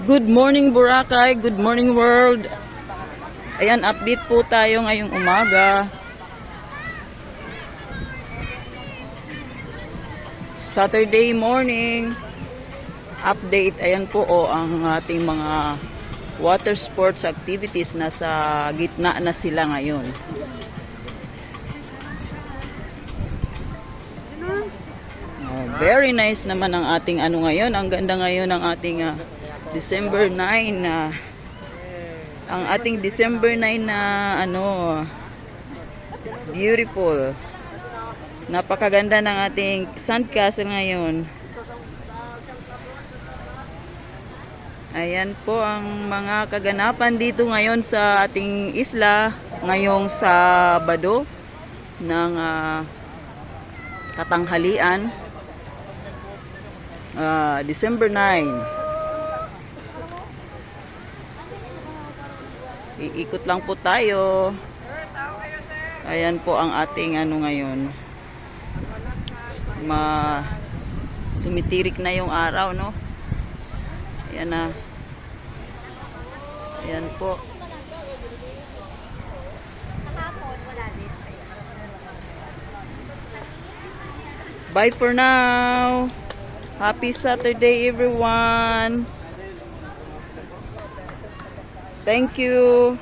Good morning Boracay, good morning world. Ayan, update po tayo ngayong umaga. Saturday morning update. Ayan po ang ating mga water sports activities. Nasa gitna na sila ngayon. Very nice naman ang ating ano ngayon. Ang ganda ngayon ng ating December 9 ang ating December 9 na it's beautiful. Napakaganda ng ating sandcastle ngayon. Ayan po ang mga kaganapan dito ngayon sa ating isla ngayong Sabado ng katanghalian, December 9. Iikot lang po tayo. Ayan po ang ating ngayon. Tumitirik na yung araw, no? Ayan na. Ayan po. Bye for now. Happy Saturday, everyone. Thank you.